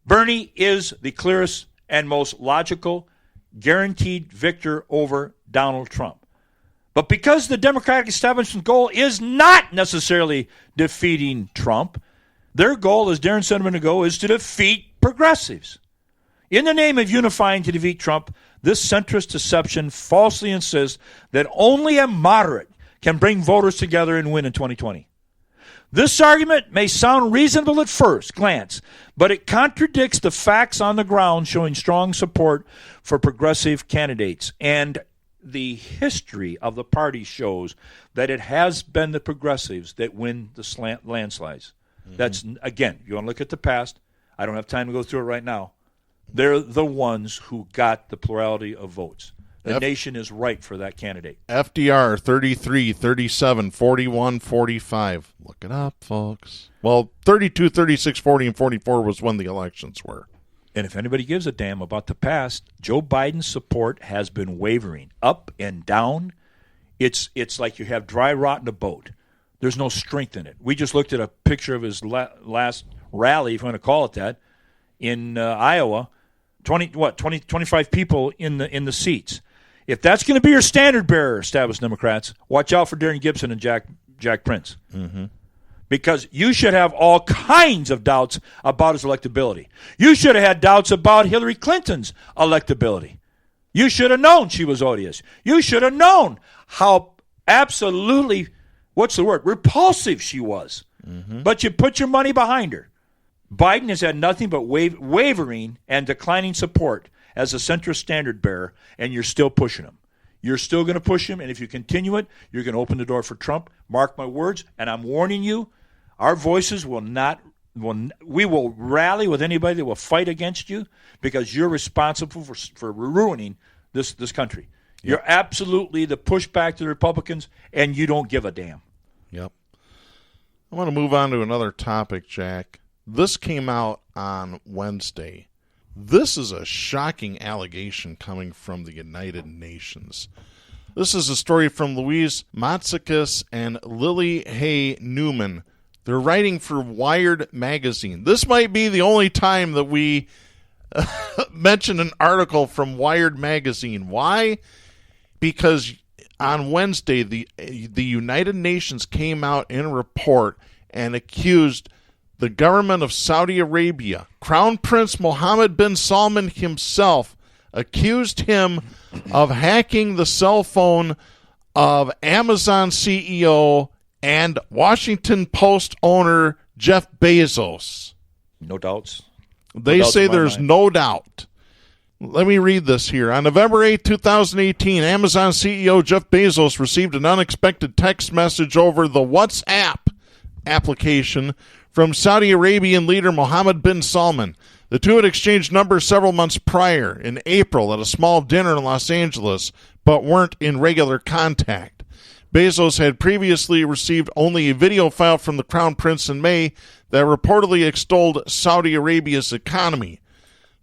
Bernie is the clearest and most logical, guaranteed victor over Donald Trump. But because the Democratic establishment's goal is not necessarily defeating Trump, their goal, as Darren said a minute ago, is to defeat progressives. In the name of unifying to defeat Trump, this centrist deception falsely insists that only a moderate can bring voters together and win in 2020. This argument may sound reasonable at first glance, but it contradicts the facts on the ground showing strong support for progressive candidates. And the history of the party shows that it has been the progressives that win the landslides. Mm-hmm. That's, again, you want to look at the past. I don't have time to go through it right now. They're the ones who got the plurality of votes. The nation is right for that candidate. FDR, 33, 37, 41, 45. Look it up, folks. Well, 32, 36, 40, and 44 was when the elections were. And if anybody gives a damn about the past, Joe Biden's support has been wavering up and down. It's like you have dry rot in a boat. There's no strength in it. We just looked at a picture of his last rally, if you want to call it that, in Iowa. 25 people in the seats. If that's going to be your standard bearer, established Democrats, watch out for Darren Gibson and Jack Prince. Mm-hmm. Because you should have all kinds of doubts about his electability. You should have had doubts about Hillary Clinton's electability. You should have known she was odious. You should have known how absolutely, repulsive she was. Mm-hmm. But you put your money behind her. Biden has had nothing but wavering and declining support as a centrist standard bearer, and you're still pushing him. You're still going to push him, and if you continue it, you're going to open the door for Trump. Mark my words, and I'm warning you, our voices we will rally with anybody that will fight against you because you're responsible for ruining this country. Yep. You're absolutely the pushback to the Republicans, and you don't give a damn. Yep. I want to move on to another topic, Jack. This came out on Wednesday. This is a shocking allegation coming from the United Nations. This is a story from Louise Matsakis and Lily Hay Newman. They're writing for Wired magazine. This might be the only time that we mention an article from Wired magazine. Why? Because on Wednesday, the United Nations came out in a report and accused the government of Saudi Arabia, Crown Prince Mohammed bin Salman himself, accused him of hacking the cell phone of Amazon CEO and Washington Post owner Jeff Bezos. No doubts. They say there's no doubt. Let me read this here. On November 8, 2018, Amazon CEO Jeff Bezos received an unexpected text message over the WhatsApp application from Saudi Arabian leader Mohammed bin Salman. The two had exchanged numbers several months prior, in April, at a small dinner in Los Angeles, but weren't in regular contact. Bezos had previously received only a video file from the Crown Prince in May that reportedly extolled Saudi Arabia's economy.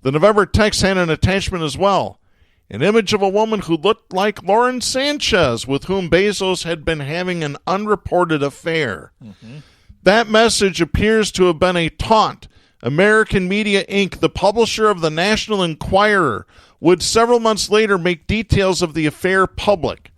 The November text had an attachment as well, an image of a woman who looked like Lauren Sanchez, with whom Bezos had been having an unreported affair. Mm-hmm. That message appears to have been a taunt. American Media Inc., the publisher of the National Enquirer, would several months later make details of the affair public.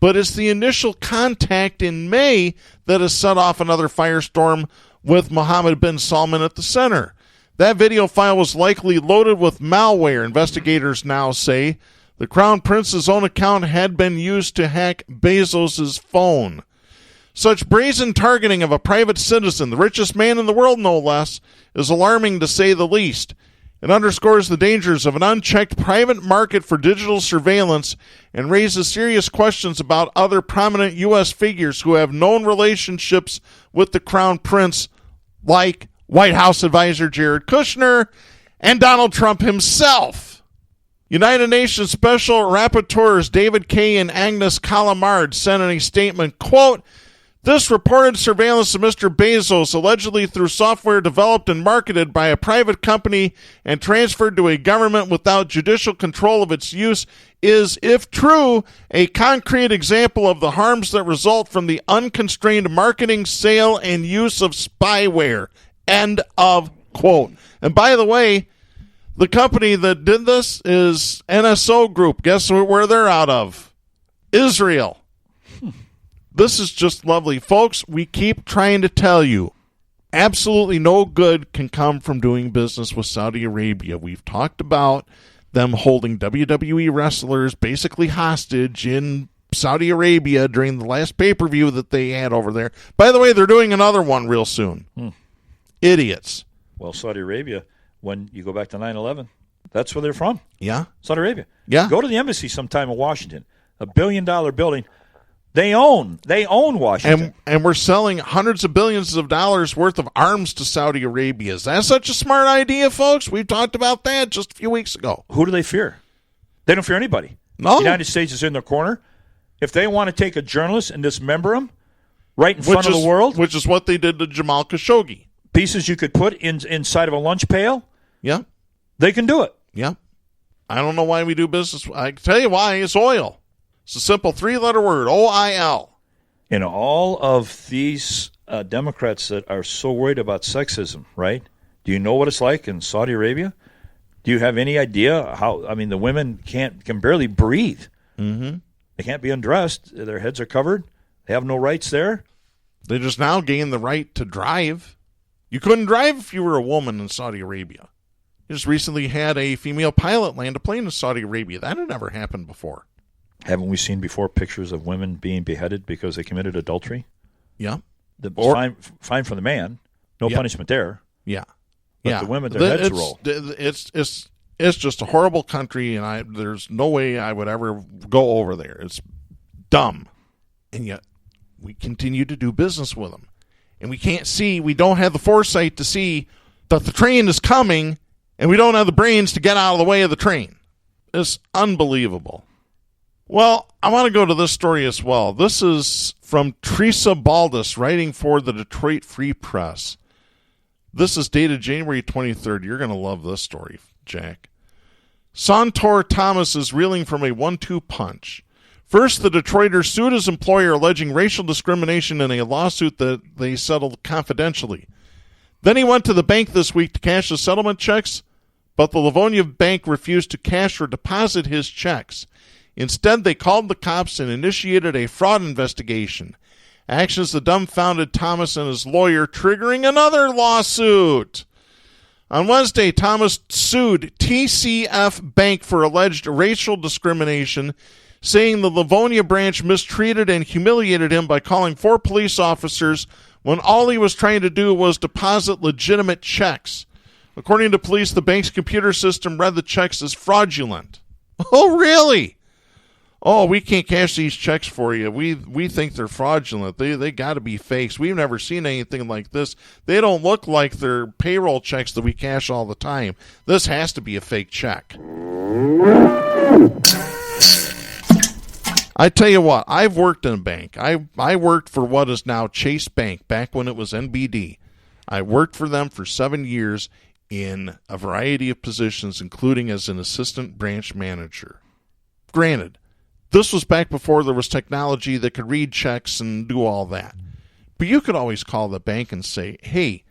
But it's the initial contact in May that has set off another firestorm with Mohammed bin Salman at the center. That video file was likely loaded with malware, investigators now say. The Crown Prince's own account had been used to hack Bezos' phone. Such brazen targeting of a private citizen, the richest man in the world no less, is alarming to say the least. It underscores the dangers of an unchecked private market for digital surveillance and raises serious questions about other prominent U.S. figures who have known relationships with the Crown Prince, like White House advisor Jared Kushner and Donald Trump himself. United Nations Special Rapporteurs David Kay and Agnes Calamard sent in a statement, quote, "This reported surveillance of Mr. Bezos, allegedly through software developed and marketed by a private company and transferred to a government without judicial control of its use, is, if true, a concrete example of the harms that result from the unconstrained marketing, sale, and use of spyware." End of quote. And by the way, the company that did this is NSO Group. Guess where they're out of? Israel. This is just lovely. Folks, we keep trying to tell you, absolutely no good can come from doing business with Saudi Arabia. We've talked about them holding WWE wrestlers basically hostage in Saudi Arabia during the last pay-per-view that they had over there. By the way, they're doing another one real soon. Idiots. Well, Saudi Arabia, when you go back to 9/11, that's where they're from. Yeah. Saudi Arabia. Yeah. Go to the embassy sometime in Washington. $1 billion building. They own Washington. And we're selling hundreds of billions of dollars worth of arms to Saudi Arabia. Is that such a smart idea, folks? We've talked about that just a few weeks ago. Who do they fear? They don't fear anybody. No. The United States is in their corner. If they want to take a journalist and dismember him right in front of the world. Which is what they did to Jamal Khashoggi. Pieces you could put inside of a lunch pail. Yeah. They can do it. Yeah. I don't know why we do business. I can tell you why. It's oil. It's a simple 3-letter word, OIL. And all of these Democrats that are so worried about sexism, right? Do you know what it's like in Saudi Arabia? Do you have any idea how? I mean, the women can barely breathe. Mm-hmm. They can't be undressed. Their heads are covered. They have no rights there. They just now gained the right to drive. You couldn't drive if you were a woman in Saudi Arabia. You just recently had a female pilot land a plane in Saudi Arabia. That had never happened before. Haven't we seen before pictures of women being beheaded because they committed adultery? Yeah. Fine for the man. No punishment there. Yeah. But the women, their heads roll. It's just a horrible country, and there's no way I would ever go over there. It's dumb. And yet we continue to do business with them. And we don't have the foresight to see that the train is coming, and we don't have the brains to get out of the way of the train. It's unbelievable. Well, I want to go to this story as well. This is from Teresa Baldus, writing for the Detroit Free Press. This is dated January 23rd. You're going to love this story, Jack. Sontor Thomas is reeling from a 1-2 punch. First, the Detroiter sued his employer alleging racial discrimination in a lawsuit that they settled confidentially. Then he went to the bank this week to cash the settlement checks, but the Livonia Bank refused to cash or deposit his checks. Instead, they called the cops and initiated a fraud investigation. Actions that dumbfounded Thomas and his lawyer, triggering another lawsuit. On Wednesday, Thomas sued TCF Bank for alleged racial discrimination, saying the Livonia branch mistreated and humiliated him by calling 4 police officers when all he was trying to do was deposit legitimate checks. According to police, the bank's computer system read the checks as fraudulent. Oh, really? Oh, we can't cash these checks for you. We think they're fraudulent. They got to be fakes. We've never seen anything like this. They don't look like they're payroll checks that we cash all the time. This has to be a fake check. I tell you what, I've worked in a bank. I worked for what is now Chase Bank, back when it was NBD. I worked for them for 7 years in a variety of positions, including as an assistant branch manager. Granted, this was back before there was technology that could read checks and do all that. But you could always call the bank and say, hey,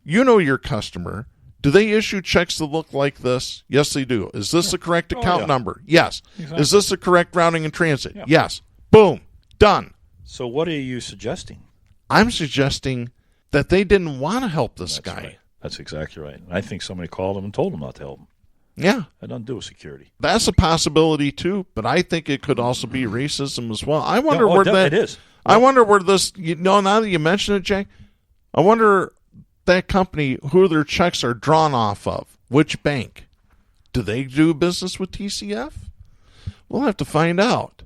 you know your customer. Do they issue checks that look like this? Yes, they do. Is this the correct account number? Yes. Exactly. Is this the correct routing and transit? Yeah. Yes. Boom. Done. So what are you suggesting? I'm suggesting that they didn't want to help this guy. Right. That's exactly right. I think somebody called him and told him not to help him. Yeah. That doesn't do with security. That's a possibility, too, but I think it could also be racism as well. I wonder where that is. I wonder where this, now that you mention it, Jack, I wonder that company, who their checks are drawn off of. Which bank? Do they do business with TCF? We'll have to find out.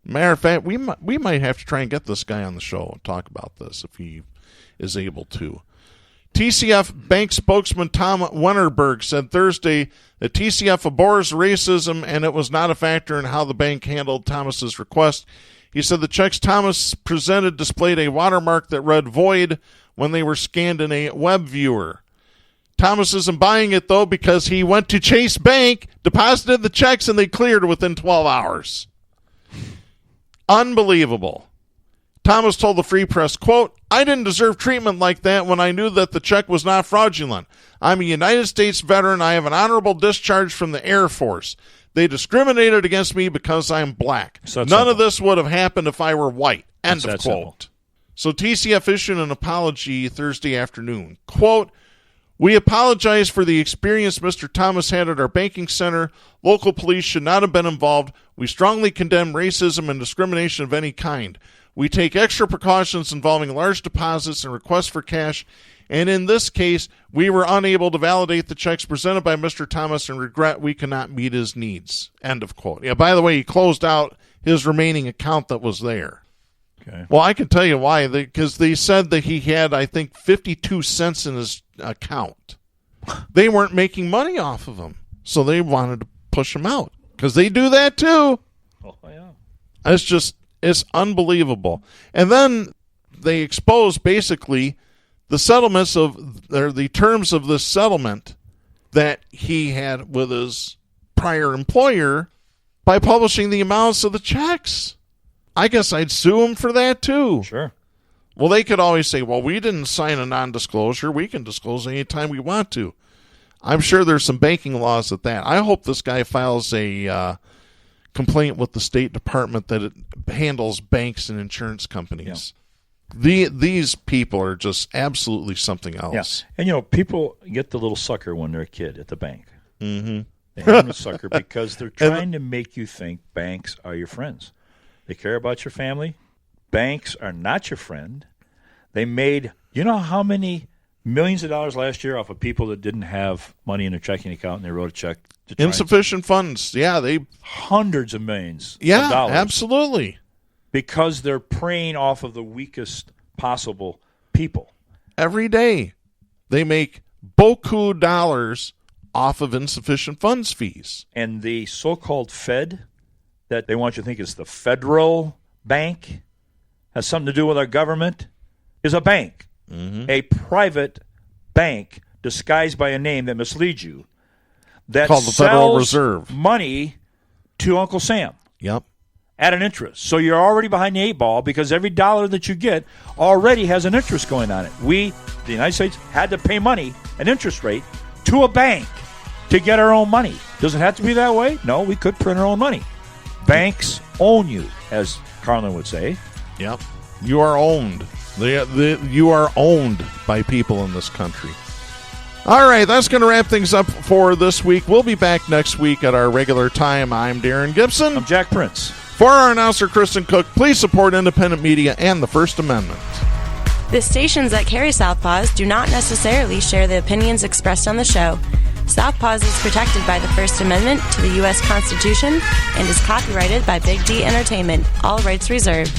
Matter of fact, we might have to try and get this guy on the show and talk about this if he is able to. TCF Bank spokesman Tom Wennerberg said Thursday that TCF abhors racism and it was not a factor in how the bank handled Thomas's request. He said the checks Thomas presented displayed a watermark that read void when they were scanned in a web viewer. Thomas isn't buying it, though, because he went to Chase Bank, deposited the checks, and they cleared within 12 hours. Unbelievable. Thomas told the Free Press, quote, I didn't deserve treatment like that when I knew that the check was not fraudulent. I'm a United States veteran. I have an honorable discharge from the Air Force. They discriminated against me because I'm black. None of this would have happened if I were white. End of quote. So TCF issued an apology Thursday afternoon. Quote, we apologize for the experience Mr. Thomas had at our banking center. Local police should not have been involved. We strongly condemn racism and discrimination of any kind. We take extra precautions involving large deposits and requests for cash, and in this case, we were unable to validate the checks presented by Mr. Thomas and regret we cannot meet his needs. End of quote. Yeah, by the way, he closed out his remaining account that was there. Okay. Well, I can tell you why. Because they said that he had, I think, 52 cents in his account. They weren't making money off of him, so they wanted to push him out. Because they do that too. Oh, yeah. It's unbelievable. And then they expose basically the settlements the terms of this settlement that he had with his prior employer by publishing the amounts of the checks. I guess I'd sue him for that too. Sure. Well, they could always say, well, we didn't sign a non-disclosure. We can disclose anytime we want to. I'm sure there's some banking laws at that. I hope this guy files a complaint with the State Department that it handles banks and insurance companies. Yeah. These people are just absolutely something else. Yeah. And, people get the little sucker when they're a kid at the bank. Mm-hmm. They have the sucker because they're trying to make you think banks are your friends. They care about your family. Banks are not your friend. They made, how many millions of dollars last year off of people that didn't have money in their checking account and they wrote a check to try insufficient funds. Yeah, hundreds of millions of dollars. Absolutely. Because they're preying off of the weakest possible people. Every day they make beaucoup dollars off of insufficient funds fees. And the so-called Fed that they want you to think is the federal bank, has something to do with our government, is a bank. Mm-hmm. A private bank disguised by a name that misleads you. That called the Federal Reserve. Money to Uncle Sam. Yep. At an interest. So you're already behind the eight ball because every dollar that you get already has an interest going on it. We, the United States, had to pay money, an interest rate, to a bank to get our own money. Does it have to be that way? No, we could print our own money. Banks own you, as Carlin would say. Yep. You are owned. You are owned by people in this country. All right, that's going to wrap things up for this week. We'll be back next week at our regular time. I'm Darren Gibson. I'm Jack Prince. For our announcer, Kristen Cook, please support independent media and the First Amendment. The stations that carry Southpaws do not necessarily share the opinions expressed on the show. Southpaws is protected by the First Amendment to the U.S. Constitution and is copyrighted by Big D Entertainment. All rights reserved.